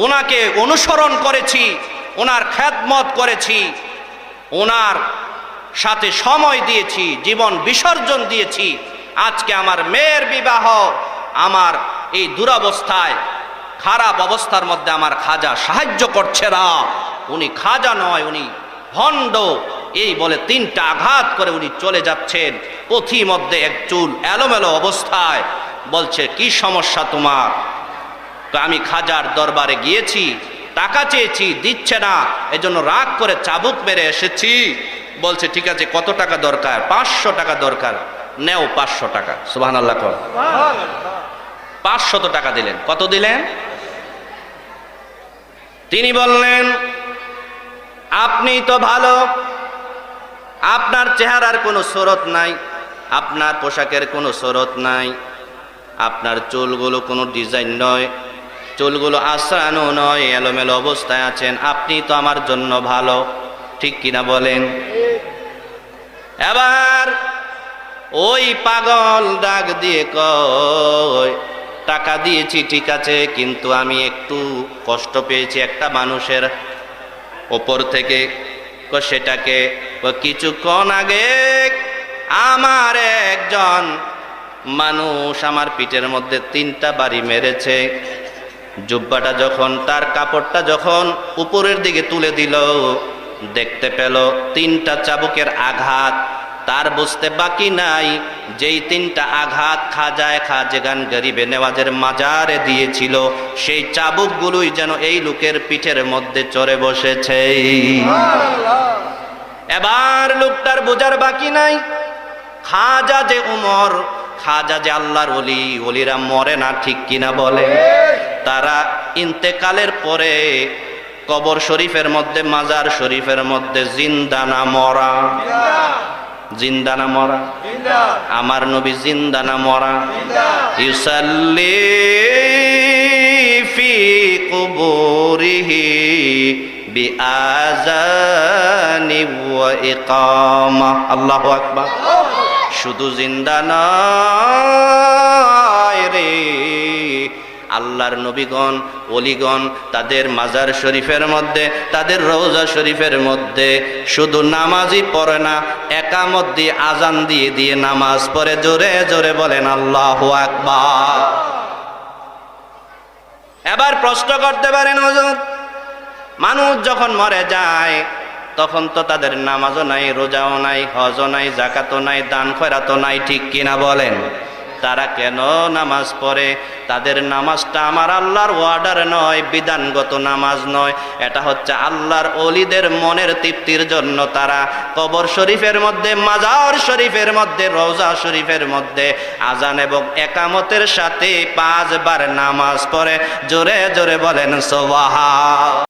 ওনাকে অনুসরণ করেছি, ওনার খেদমত করেছি, ওনার সাথে সময় দিয়েছি, জীবন বিসর্জন দিয়েছি। আজকে আমার মেয়ের বিবাহ আমার এই দুরবস্থায়, খারাপ অবস্থার মধ্যে আমার খাজা সাহায্য করছে না। উনি খাজা নয়, উনি ভণ্ড। এই বলে 3টা আঘাত করে উনি চলে যাচ্ছেন। পথি মধ্যে এক চুল এলোমেলো অবস্থায় বলছে, কি সমস্যা তোমার? তো আমি খাজার দরবারে গিয়েছি, টাকা চেয়েছি, দিচ্ছে না, এজন্য রাগ করে চাবুক মেরে এসেছি। বলছে ঠিক আছে, কত টাকা দরকার? 500 টাকা দরকার। নেও 500 টাকা। সুবহানাল্লাহ। 500 টাকা দিলেন। কত দিলেন? তিনি বললেন, আপনি তো ভালো, আপনার চেহারার কোনো সুরত নাই, আপনার পোশাকের কোনো সুরত নাই, আপনার চুলগুলো কোনো ডিজাইন নয়, চুলগুলো আঁচড়ানো নয়, এলোমেলো অবস্থায় আছেন, আপনি তো আমার জন্য ভালো। ঠিক কিনা বলেন? এবার ওই পাগল ডাক দিয়ে কয়, টাকা দিয়েছি ঠিক আছে, কিন্তু আমি একটু কষ্ট পেয়েছি একটা মানুষের ওপর থেকে। সেটাকে কিছুক্ষণ আগে আমার একজন মানুষ আমার পিঠের মধ্যে 3টা বাড়ি মেরেছে। জুব্বাটা যখন, তার কাপড়টা যখন উপরের দিকে তুলে দিল, দেখতে পেল 3টা চাবুকের আঘাত। তার বুঝতে বাকি নাই, যেই 3টা আঘাত খাজেগান গরিবে নেওয়াজের মাজারে দিয়েছিল, সেই চাবুকগুলোই যেন এই লোকের পিঠের মধ্যে চড়ে বসেছে। এবার লোকটার বোঝার বাকি নাই, খাজা যে উমর, খাজা যে আল্লাহর ওলি, ওলিরা মরে না। ঠিক কিনা বলে? তারা ইন্তেকালের পরে কবর শরীফের মধ্যে, মাজার শরীফের মধ্যে জিন্দা না মরা? জিন্দা না মরা? আমার নবী জিন্দা না মরা? ইউসাল্লি ফি কুবুরিহি বিআযানি ওয়া ইকামা। আল্লাহু আকবার। শুধু জিন্দা নয় রে, আল্লাহর নবীগণ, ওলিগণ তাদের মাজার শরীফের মধ্যে, তাদের রওজা শরীফের মধ্যে শুধু নামাজই পড়ে না, একামত দিয়ে, আজান দিয়ে দিয়ে নামাজ পড়ে। জোরে জোরে বলেন আল্লাহু আকবার। এবার প্রশ্ন করতে পারেন, হুজুর, মানুষ যখন মরে যায় তখন তো তাদের নামাজও নাই, রোজাও নাই, হজও নাই, যাকাতও নাই, দান খয়রাতও নাই। ঠিক কিনা বলেন? তারা কেন নামাজ পড়ে? তাদের নামাজটা আমার আল্লাহর ওয়ার্ডার নয়, বিধানগত নামাজ নয়। এটা হচ্ছে আল্লাহর ওলিদের মনের তৃপ্তির জন্য তারা কবর শরীফের মধ্যে, মাজার শরীফের মধ্যে, রওজা শরীফের মধ্যে আজান এবং একামতের সাথে 5 বার নামাজ পড়ে। জোরে জোরে বলেন সুবহান।